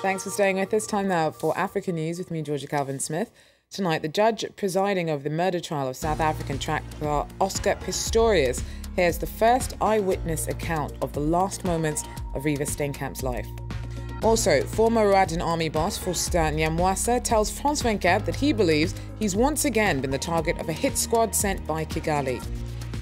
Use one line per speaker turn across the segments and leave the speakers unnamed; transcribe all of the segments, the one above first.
Thanks for staying with us. Time now for Africa News with me, Georgia Calvin-Smith. Tonight, the judge presiding over the murder trial of South African track star Oscar Pistorius hears the first eyewitness account of the last moments of Reeva Steenkamp's life. Also, former Rwandan army boss Faustin Nyamwasa tells France 24 that he believes he's once again been the target of a hit squad sent by Kigali.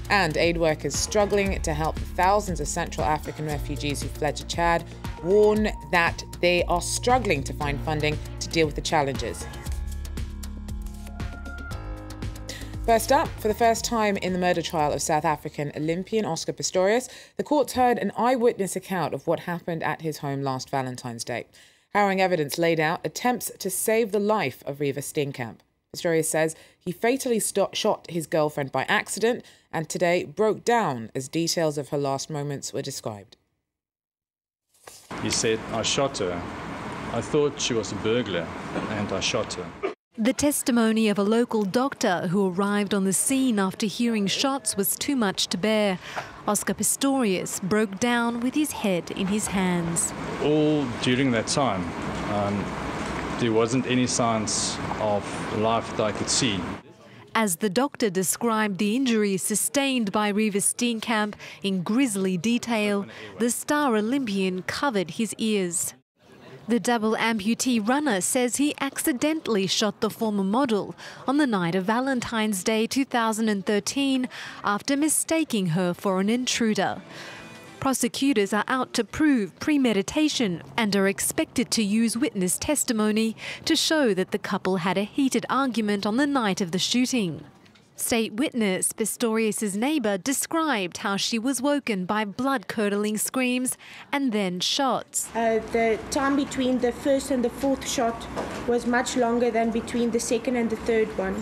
And aid workers struggling to help the thousands of Central African refugees who fled to Chad warn that they are struggling to find funding to deal with the challenges. First up, for the first time in the murder trial of South African Olympian Oscar Pistorius, the courts heard an eyewitness account of what happened at his home last Valentine's Day. Harrowing evidence laid out attempts to save the life of Reeva Steenkamp. Pistorius says he fatally shot his girlfriend by accident and today broke down as details of her last moments were described.
He said, "I shot her. I thought she was a burglar and I shot her."
The testimony of a local doctor who arrived on the scene after hearing shots was too much to bear. Oscar Pistorius broke down with his head in his hands.
All during that time, there wasn't any signs of life that I could see.
As the doctor described the injuries sustained by Reeva Steenkamp in grisly detail, the star Olympian covered his ears. The double amputee runner says he accidentally shot the former model on the night of Valentine's Day 2013 after mistaking her for an intruder. Prosecutors are out to prove premeditation and are expected to use witness testimony to show that the couple had a heated argument on the night of the shooting. State witness Pistorius' neighbour described how she was woken by blood-curdling screams and then shots.
The time between the first and the fourth shot was much longer than between the second and the third one.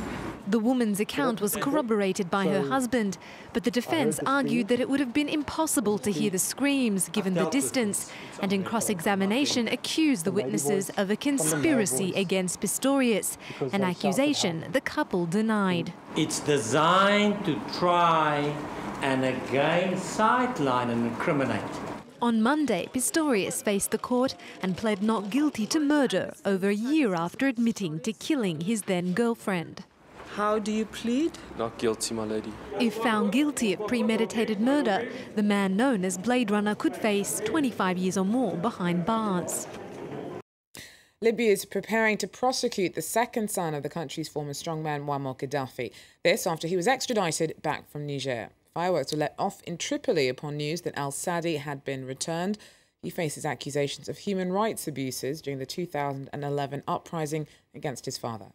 The woman's account was corroborated by her husband, but the defence argued that it would have been impossible to hear the screams given the distance, and in cross-examination accused the witnesses of a conspiracy against Pistorius, an accusation the couple denied.
It's designed to try and again sideline and incriminate.
On Monday, Pistorius faced the court and pled not guilty to murder over a year after admitting to killing his then-girlfriend.
How do you plead?
Not guilty, my lady.
If found guilty of premeditated murder, the man known as Blade Runner could face 25 years or more behind bars.
Libya is preparing to prosecute the second son of the country's former strongman Muammar Gaddafi. This after he was extradited back from Niger. Fireworks were let off in Tripoli upon news that al-Sadi had been returned. He faces accusations of human rights abuses during the 2011 uprising against his father.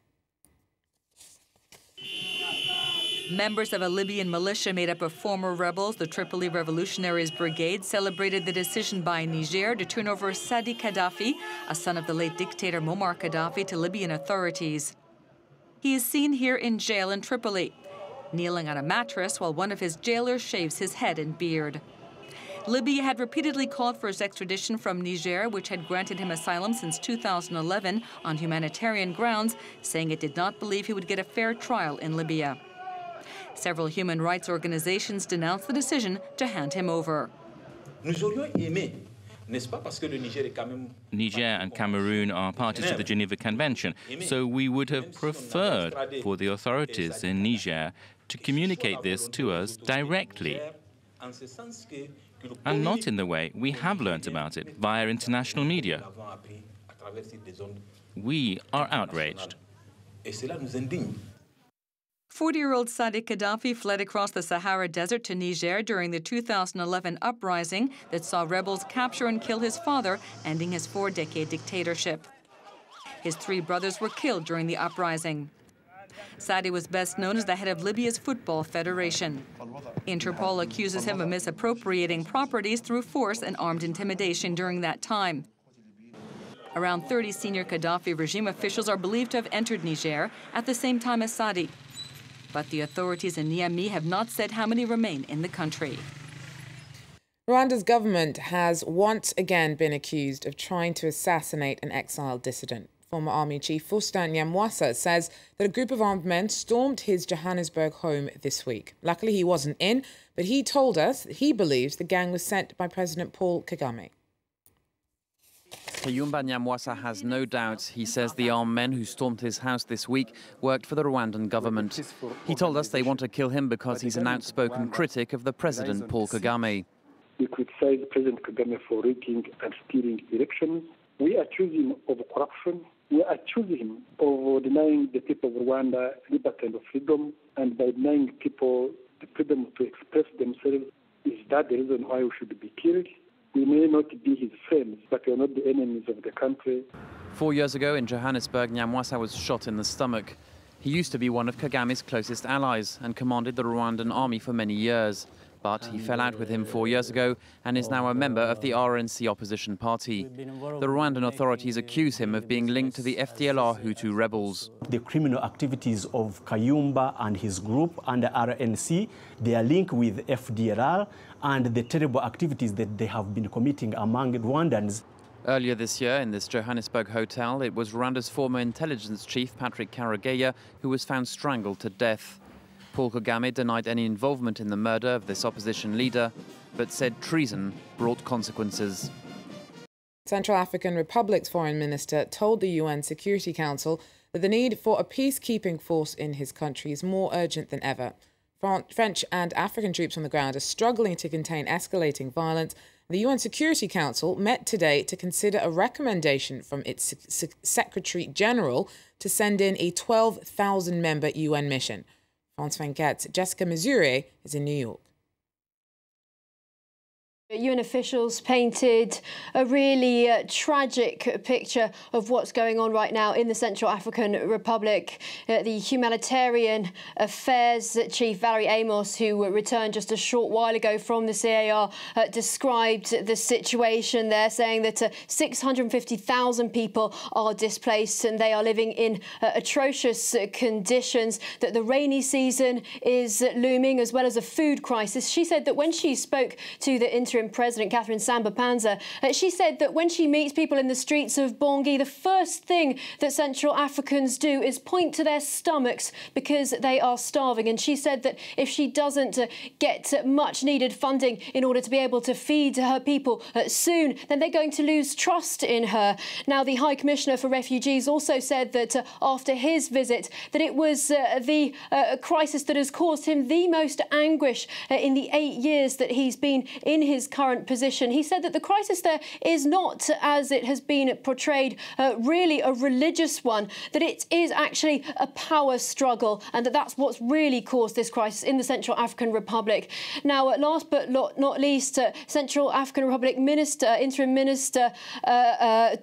Members of a Libyan militia made up of former rebels, the Tripoli Revolutionaries Brigade, celebrated the decision by Niger to turn over Sadi Gaddafi, a son of the late dictator Muammar Gaddafi, to Libyan authorities. He is seen here in jail in Tripoli, kneeling on a mattress while one of his jailers shaves his head and beard. Libya had repeatedly called for his extradition from Niger, which had granted him asylum since 2011 on humanitarian grounds, saying it did not believe he would get a fair trial in Libya. Several human rights organizations denounced the decision to hand him over.
Niger
and Cameroon are parties to the Geneva Convention, so we would have preferred for the authorities in Niger to communicate this to us directly, and not in the way we have learnt about it via international media. We are outraged.
40-year-old Sadi Gaddafi fled across the Sahara Desert to Niger during the 2011 uprising that saw rebels capture and kill his father, ending his 4-decade dictatorship. His 3 brothers were killed during the uprising. Sadi was best known as the head of Libya's Football Federation. Interpol accuses him of misappropriating properties through force and armed intimidation during that time. Around 30 senior Gaddafi regime officials are believed to have entered Niger at the same time as Sadi. But the authorities in Niamey have not said how many remain in the country.
Rwanda's government has once again been accused of trying to assassinate an exiled dissident. Former Army Chief Faustin Nyamwasa says that a group of armed men stormed his Johannesburg home this week. Luckily, he wasn't in, but he told us that he believes the gang was sent by President Paul Kagame.
Kayumba Nyamwasa has no doubts. He says the armed men who stormed his house this week worked for the Rwandan government. He told us they want to kill him because he's an outspoken critic of the president, Paul Kagame.
We criticize President Kagame for rigging and stealing elections. We accuse him of corruption. We accuse him of denying the people of Rwanda liberty and freedom, and by denying people the freedom to express themselves. Is that the reason why we should be killed? We may not be his friends, but we are not the enemies of the country.
4 years ago in Johannesburg, Nyamwasa was shot in the stomach. He used to be one of Kagame's closest allies and commanded the Rwandan army for many years. But he fell out with him 4 years ago and is now a member of the RNC opposition party. The Rwandan authorities accuse him of being linked to the FDLR Hutu rebels.
The criminal activities of Kayumba and his group under RNC, they are linked with FDLR and the terrible activities that they have been committing among Rwandans.
Earlier this year, in this Johannesburg hotel, it was Rwanda's former intelligence chief, Patrick Karegeya, who was found strangled to death. Paul Kagame denied any involvement in the murder of this opposition leader, but said treason brought consequences.
Central African Republic's foreign minister told the UN Security Council that the need for a peacekeeping force in his country is more urgent than ever. French and African troops on the ground are struggling to contain escalating violence. The UN Security Council met today to consider a recommendation from its Secretary General to send in a 12,000-member UN mission. France 24's Jessica Mazure is in New York.
UN officials painted a really tragic picture of what's going on right now in the Central African Republic. The humanitarian affairs chief, Valerie Amos, who returned just a short while ago from the CAR, described the situation there, saying that 650,000 people are displaced and they are living in atrocious conditions, that the rainy season is looming as well as a food crisis. She said that when she spoke to the interim President Catherine Samba-Panza, she said that when she meets people in the streets of Bangui, the first thing that Central Africans do is point to their stomachs because they are starving. And she said that if she doesn't get much needed funding in order to be able to feed her people soon, then they're going to lose trust in her. Now, the High Commissioner for Refugees also said that after his visit, that it was the crisis that has caused him the most anguish in the 8 years that he's been in his current position. He said that the crisis there is not, as it has been portrayed, really a religious one, that it is actually a power struggle, and that that's what's really caused this crisis in the Central African Republic. Now, last but not least, Central African Republic Interim Minister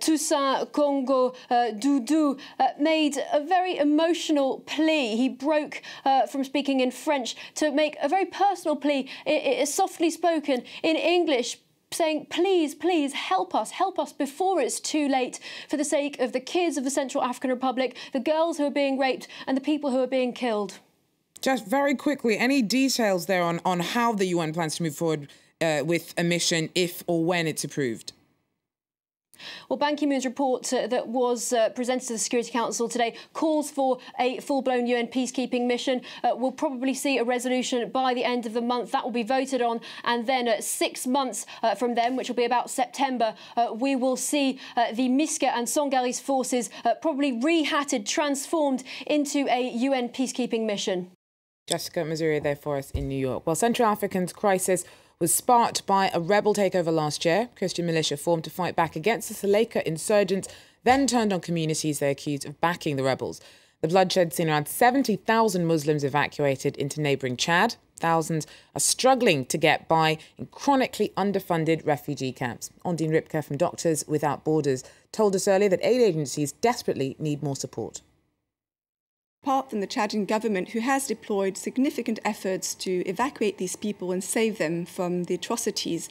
Toussaint Kongo Doudou made a very emotional plea. He broke from speaking in French to make a very personal plea, softly spoken in English, saying, please, please help us before it's too late, for the sake of the kids of the Central African Republic, the girls who are being raped and the people who are being killed.
Just very quickly, any details there on how the UN plans to move forward with a mission if or when it's approved?
Well, Ban Ki-moon's report that was presented to the Security Council today calls for a full-blown UN peacekeeping mission. We'll probably see a resolution by the end of the month. That will be voted on, and then 6 months from then, which will be about September, we will see the MISCA and Songari's forces probably rehatted, transformed into a UN peacekeeping mission.
Jessica Mazure there for us in New York. Well, Central Africa's crisis was sparked by a rebel takeover last year. Christian militia formed to fight back against the Seleka insurgents, then turned on communities they accused of backing the rebels. The bloodshed seen around 70,000 Muslims evacuated into neighbouring Chad. Thousands are struggling to get by in chronically underfunded refugee camps. Ondine Ripke from Doctors Without Borders told us earlier that aid agencies desperately need more support.
Apart from the Chadian government, who has deployed significant efforts to evacuate these people and save them from the atrocities,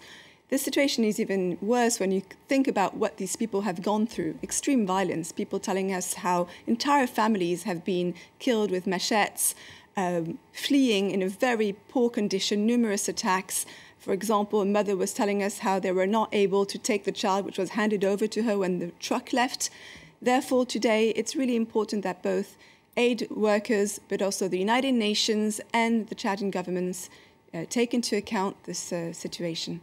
the situation is even worse when you think about what these people have gone through. Extreme violence, people telling us how entire families have been killed with machetes, fleeing in a very poor condition, numerous attacks. For example, a mother was telling us how they were not able to take the child which was handed over to her when the truck left. Therefore, today, it's really important that both aid workers, but also the United Nations and the Chadian governments take into account this situation.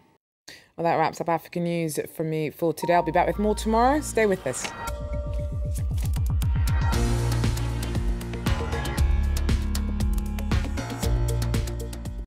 Well, that wraps up African news from me for today. I'll be back with more tomorrow. Stay with us.